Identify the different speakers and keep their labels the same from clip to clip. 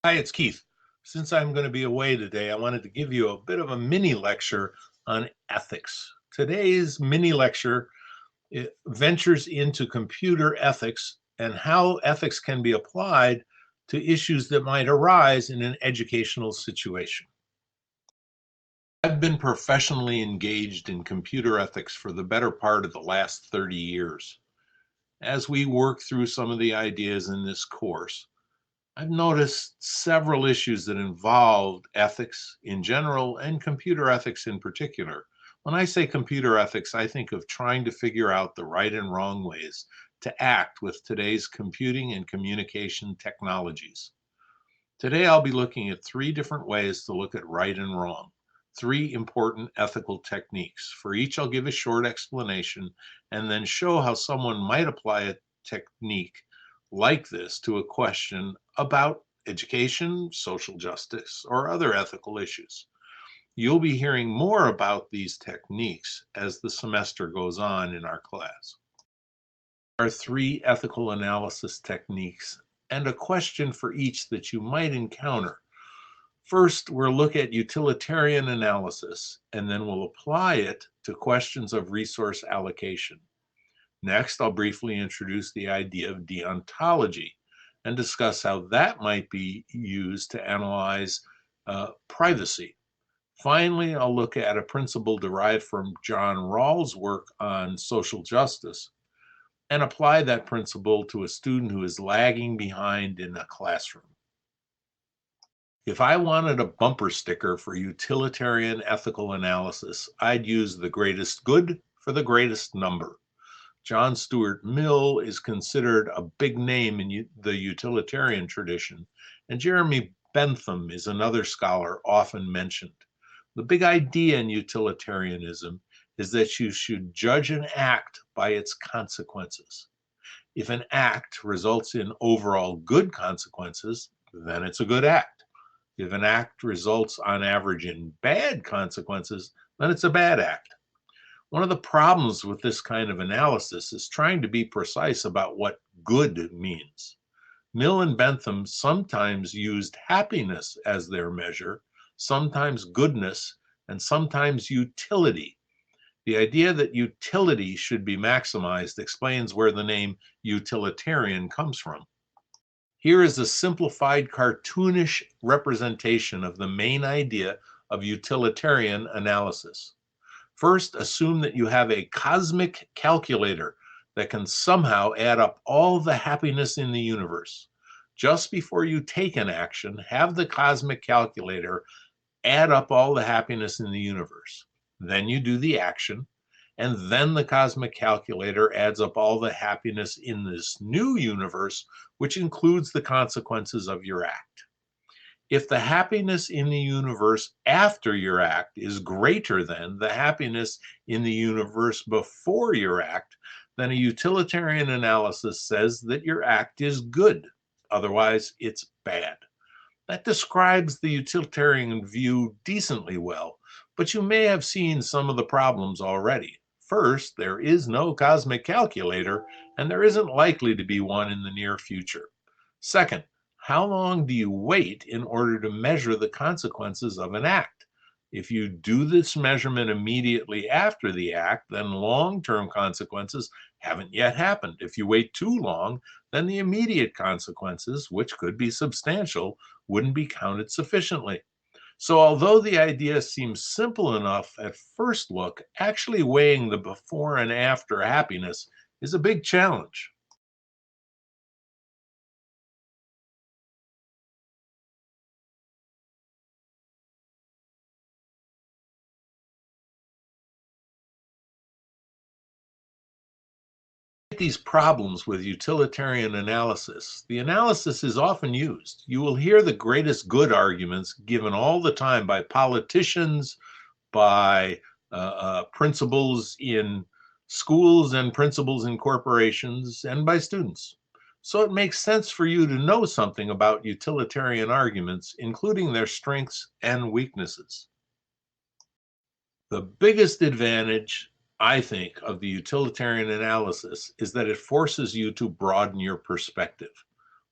Speaker 1: Hi, it's Keith. Since I'm going to be away today, I wanted to give you a bit of a mini lecture on ethics. Today's mini lecture ventures into computer ethics and how ethics can be applied to issues that might arise in an educational situation. I've been professionally engaged in computer ethics for the better part of the last 30 years. As we work through some of the ideas in this course, I've noticed several issues that involved ethics in general and computer ethics in particular. When I say computer ethics, I think of trying to figure out the right and wrong ways to act with today's computing and communication technologies. Today, I'll be looking at three different ways to look at right and wrong, three important ethical techniques. For each, I'll give a short explanation and then show how someone might apply a technique like this to a question about education, social justice, or other ethical issues. You'll be hearing more about these techniques as the semester goes on in our class. There are three ethical analysis techniques and a question for each that you might encounter. First, we'll look at utilitarian analysis, and then we'll apply it to questions of resource allocation. Next, I'll briefly introduce the idea of deontology and discuss how that might be used to analyze privacy. Finally, I'll look at a principle derived from John Rawls' work on social justice and apply that principle to a student who is lagging behind in a classroom. If I wanted a bumper sticker for utilitarian ethical analysis, I'd use the greatest good for the greatest number. John Stuart Mill is considered a big name in the utilitarian tradition, and Jeremy Bentham is another scholar often mentioned. The big idea in utilitarianism is that you should judge an act by its consequences. If an act results in overall good consequences, then it's a good act. If an act results on average in bad consequences, then it's a bad act. One of the problems with this kind of analysis is trying to be precise about what good means. Mill and Bentham sometimes used happiness as their measure, sometimes goodness, and sometimes utility. The idea that utility should be maximized explains where the name utilitarian comes from. Here is a simplified cartoonish representation of the main idea of utilitarian analysis. First, assume that you have a cosmic calculator that can somehow add up all the happiness in the universe. Just before you take an action, have the cosmic calculator add up all the happiness in the universe. Then you do the action, and then the cosmic calculator adds up all the happiness in this new universe, which includes the consequences of your act. If the happiness in the universe after your act is greater than the happiness in the universe before your act, then a utilitarian analysis says that your act is good. Otherwise, it's bad. That describes the utilitarian view decently well, but you may have seen some of the problems already. First, there is no cosmic calculator, and there isn't likely to be one in the near future. Second, how long do you wait in order to measure the consequences of an act? If you do this measurement immediately after the act, then long-term consequences haven't yet happened. If you wait too long, then the immediate consequences, which could be substantial, wouldn't be counted sufficiently. So although the idea seems simple enough at first look, actually weighing the before and after happiness is a big challenge. These problems with utilitarian analysis, the analysis is often used. You will hear the greatest good arguments given all the time by politicians, by principals in schools and principals in corporations, and by students. So it makes sense for you to know something about utilitarian arguments, including their strengths and weaknesses. The biggest advantage, I think, of the utilitarian analysis is that it forces you to broaden your perspective.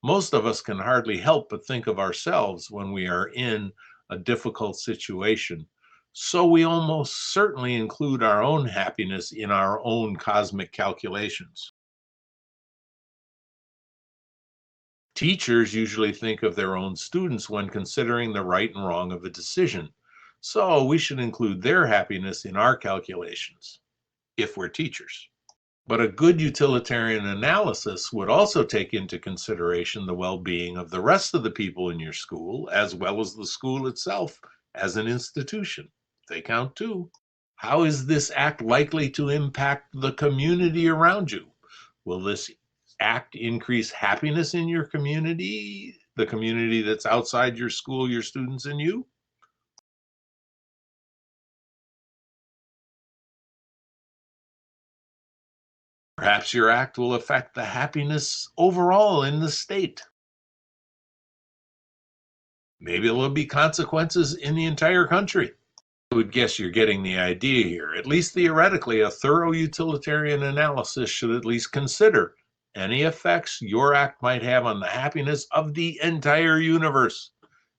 Speaker 1: Most of us can hardly help but think of ourselves when we are in a difficult situation. So we almost certainly include our own happiness in our own cosmic calculations. Teachers usually think of their own students when considering the right and wrong of a decision. So we should include their happiness in our calculations if we're teachers. But a good utilitarian analysis would also take into consideration the well being of the rest of the people in your school, as well as the school itself as an institution. They count too. How is this act likely to impact the community around you? Will this act increase happiness in your community, the community that's outside your school, your students, and you? Perhaps your act will affect the happiness overall in the state. Maybe there'll be consequences in the entire country. I would guess you're getting the idea here. At least theoretically, a thorough utilitarian analysis should at least consider any effects your act might have on the happiness of the entire universe.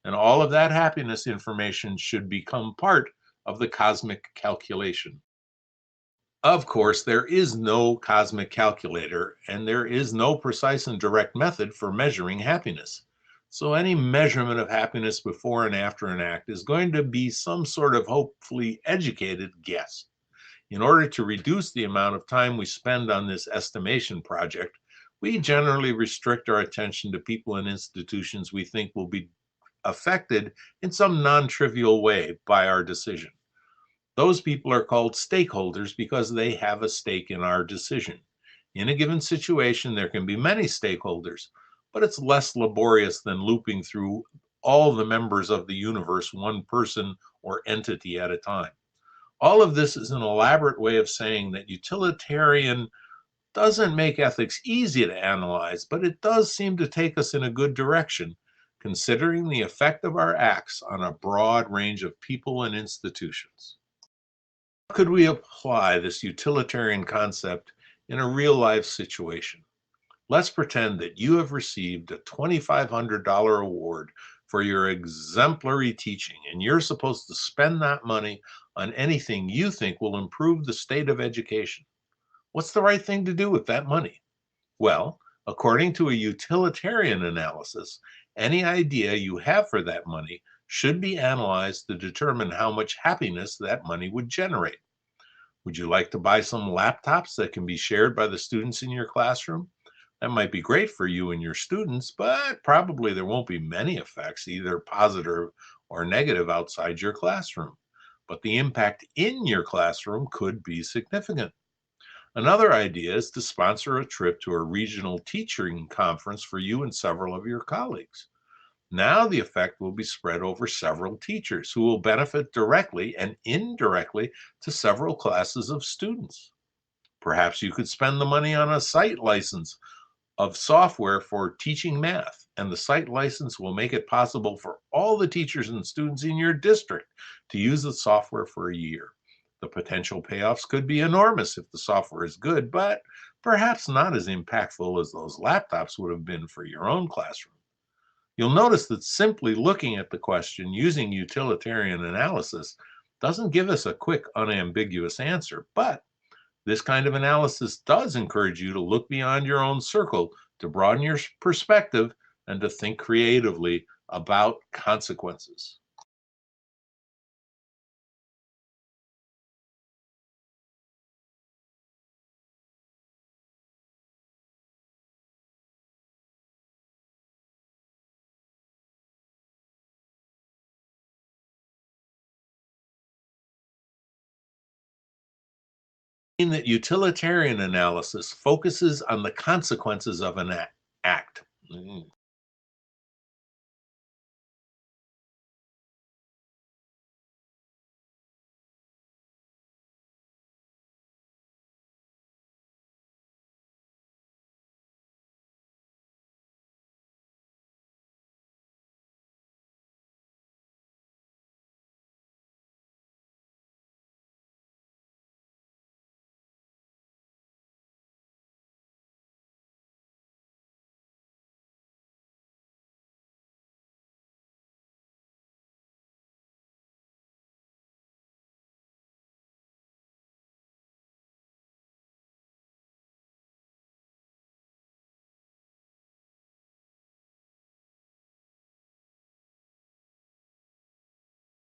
Speaker 1: And all of that happiness information should become part of the cosmic calculation. Of course, there is no cosmic calculator, and there is no precise and direct method for measuring happiness. So, any measurement of happiness before and after an act is going to be some sort of hopefully educated guess. In order to reduce the amount of time we spend on this estimation project, we generally restrict our attention to people and institutions we think will be affected in some non trivial way by our decision. Those people are called stakeholders because they have a stake in our decision. In a given situation, there can be many stakeholders, but it's less laborious than looping through all the members of the universe, one person or entity at a time. All of this is an elaborate way of saying that utilitarian doesn't make ethics easy to analyze, but it does seem to take us in a good direction, considering the effect of our acts on a broad range of people and institutions. How could we apply this utilitarian concept in a real life situation? Let's pretend that you have received a $2,500 award for your exemplary teaching, and you're supposed to spend that money on anything you think will improve the state of education. What's the right thing to do with that money? Well, according to a utilitarian analysis, any idea you have for that money should be analyzed to determine how much happiness that money would generate. Would you like to buy some laptops that can be shared by the students in your classroom? That might be great for you and your students, but probably there won't be many effects, either positive or negative, outside your classroom. But the impact in your classroom could be significant. Another idea is to sponsor a trip to a regional teaching conference for you and several of your colleagues. Now the effect will be spread over several teachers who will benefit directly and indirectly to several classes of students. Perhaps you could spend the money on a site license of software for teaching math, and the site license will make it possible for all the teachers and students in your district to use the software for a year. The potential payoffs could be enormous if the software is good, but perhaps not as impactful as those laptops would have been for your own classroom. You'll notice that simply looking at the question using utilitarian analysis doesn't give us a quick, unambiguous answer, but this kind of analysis does encourage you to look beyond your own circle, to broaden your perspective, and to think creatively about consequences. In that utilitarian analysis focuses on the consequences of an act. Mm.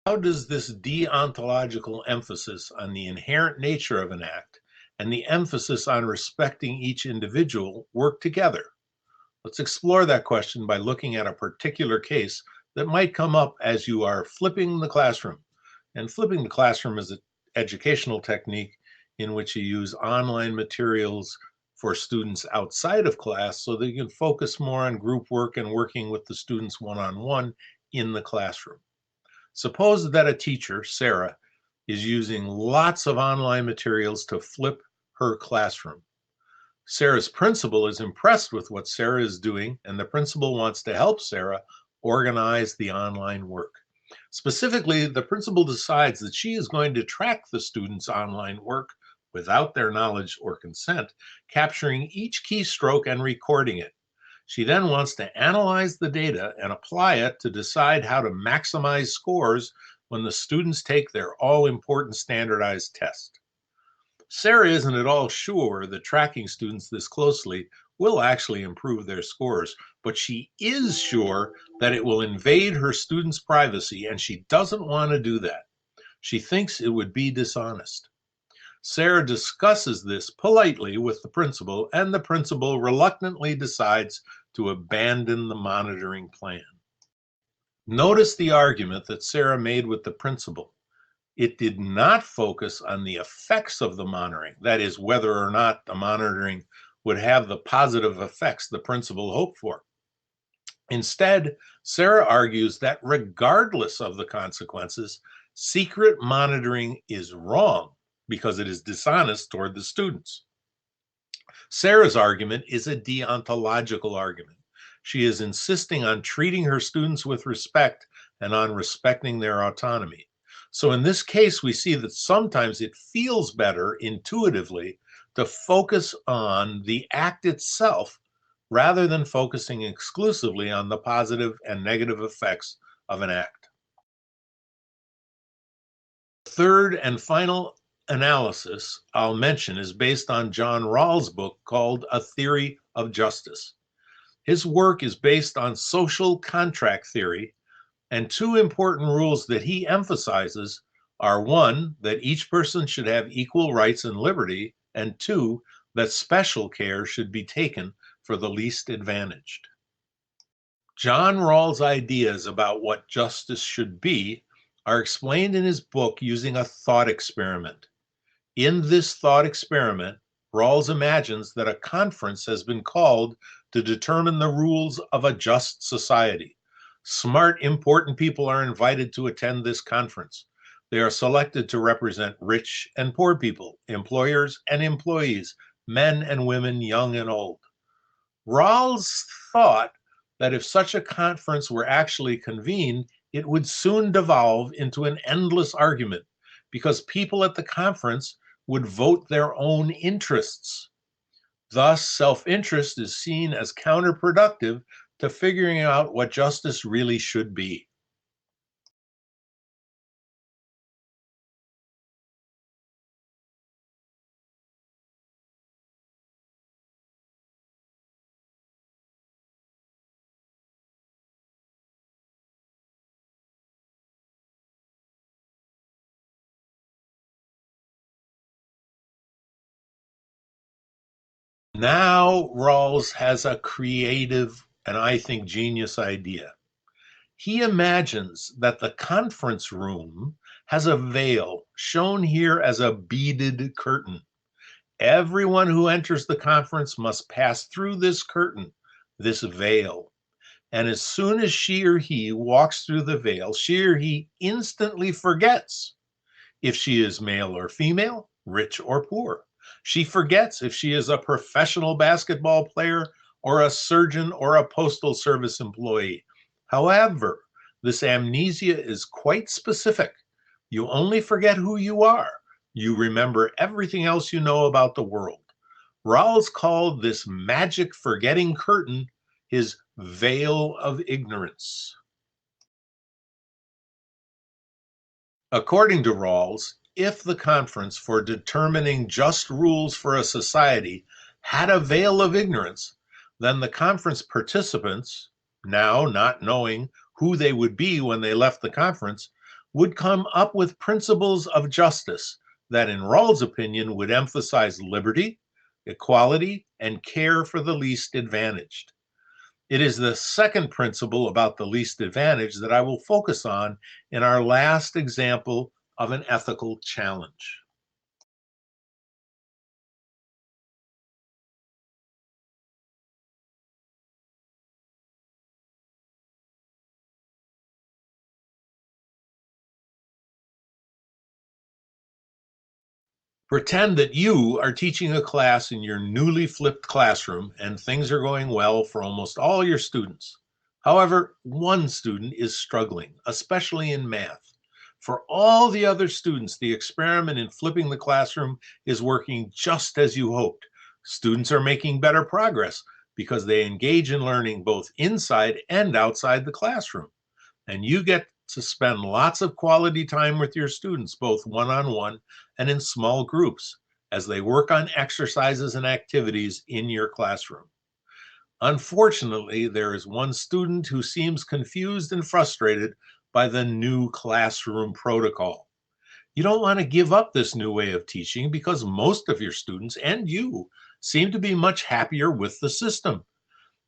Speaker 1: How does this deontological emphasis on the inherent nature of an act and the emphasis on respecting each individual work together? Let's explore that question by looking at a particular case that might come up as you are flipping the classroom. And flipping the classroom is an educational technique in which you use online materials for students outside of class so that you can focus more on group work and working with the students one-on-one in the classroom. Suppose that a teacher, Sarah, is using lots of online materials to flip her classroom. Sarah's principal is impressed with what Sarah is doing, and the principal wants to help Sarah organize the online work. Specifically, the principal decides that she is going to track the students' online work without their knowledge or consent, capturing each keystroke and recording it. She then wants to analyze the data and apply it to decide how to maximize scores when the students take their all-important standardized test. Sarah isn't at all sure that tracking students this closely will actually improve their scores, but she is sure that it will invade her students' privacy, and she doesn't want to do that. She thinks it would be dishonest. Sarah discusses this politely with the principal, and the principal reluctantly decides to abandon the monitoring plan. Notice the argument that Sarah made with the principal. It did not focus on the effects of the monitoring, that is, whether or not the monitoring would have the positive effects the principal hoped for. Instead, Sarah argues that regardless of the consequences, secret monitoring is wrong because it is dishonest toward the students. Sarah's argument is a deontological argument. She is insisting on treating her students with respect and on respecting their autonomy. So in this case, we see that sometimes it feels better intuitively to focus on the act itself rather than focusing exclusively on the positive and negative effects of an act. Third and final analysis I'll mention is based on John Rawls' book called A Theory of Justice. His work is based on social contract theory, and two important rules that he emphasizes are one, that each person should have equal rights and liberty, and two, that special care should be taken for the least advantaged. John Rawls' ideas about what justice should be are explained in his book using a thought experiment. In this thought experiment, Rawls imagines that a conference has been called to determine the rules of a just society. Smart, important people are invited to attend this conference. They are selected to represent rich and poor people, employers and employees, men and women, young and old. Rawls thought that if such a conference were actually convened, it would soon devolve into an endless argument because people at the conference would vote their own interests. Thus, self-interest is seen as counterproductive to figuring out what justice really should be. Now, Rawls has a creative and I think genius idea. He imagines that the conference room has a veil, shown here as a beaded curtain. Everyone who enters the conference must pass through this curtain, this veil. And as soon as she or he walks through the veil, she or he instantly forgets if she is male or female, rich or poor. She forgets if she is a professional basketball player or a surgeon or a postal service employee. However, this amnesia is quite specific. You only forget who you are. You remember everything else you know about the world. Rawls called this magic forgetting curtain his veil of ignorance. According to Rawls, if the conference for determining just rules for a society had a veil of ignorance, then the conference participants, now not knowing who they would be when they left the conference, would come up with principles of justice that, in Rawls' opinion, would emphasize liberty, equality, and care for the least advantaged. It is the second principle about the least advantaged that I will focus on in our last example of an ethical challenge. Pretend that you are teaching a class in your newly flipped classroom and things are going well for almost all your students. However, one student is struggling, especially in math. For all the other students, the experiment in flipping the classroom is working just as you hoped. Students are making better progress because they engage in learning both inside and outside the classroom. And you get to spend lots of quality time with your students, both one-on-one and in small groups, as they work on exercises and activities in your classroom. Unfortunately, there is one student who seems confused and frustrated by the new classroom protocol. You don't want to give up this new way of teaching because most of your students and you seem to be much happier with the system.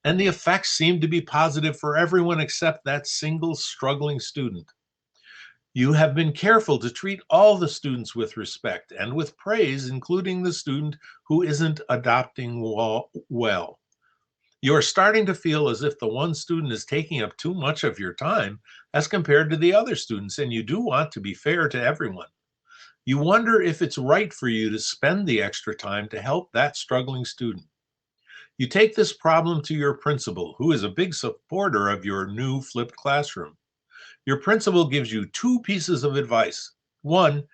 Speaker 1: And the effects seem to be positive for everyone except that single struggling student. You have been careful to treat all the students with respect and with praise, including the student who isn't adopting well. You're starting to feel as if the one student is taking up too much of your time as compared to the other students, and you do want to be fair to everyone. You wonder if it's right for you to spend the extra time to help that struggling student. You take this problem to your principal, who is a big supporter of your new flipped classroom. Your principal gives you two pieces of advice. One,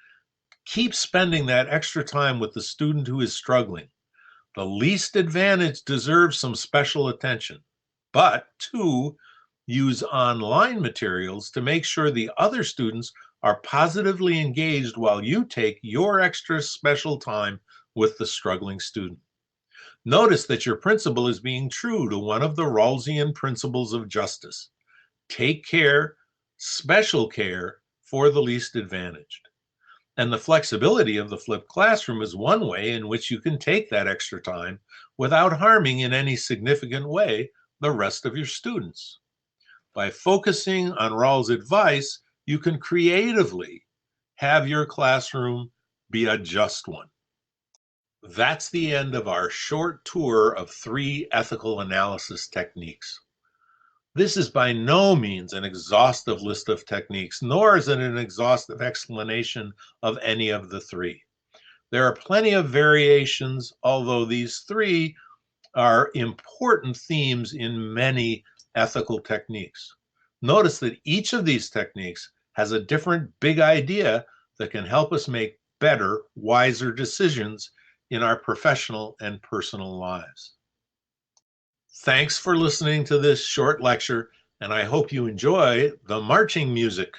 Speaker 1: keep spending that extra time with the student who is struggling. The least advantaged deserves some special attention. But two, use online materials to make sure the other students are positively engaged while you take your extra special time with the struggling student. Notice that your principal is being true to one of the Rawlsian principles of justice. Take care, special care for the least advantaged. And the flexibility of the flipped classroom is one way in which you can take that extra time without harming in any significant way the rest of your students. By focusing on Rawls' advice, you can creatively have your classroom be a just one. That's the end of our short tour of 3 ethical analysis techniques. This is by no means an exhaustive list of techniques, nor is it an exhaustive explanation of any of the 3. There are plenty of variations, although these 3 are important themes in many ethical techniques. Notice that each of these techniques has a different big idea that can help us make better, wiser decisions in our professional and personal lives. Thanks for listening to this short lecture, and I hope you enjoy the marching music.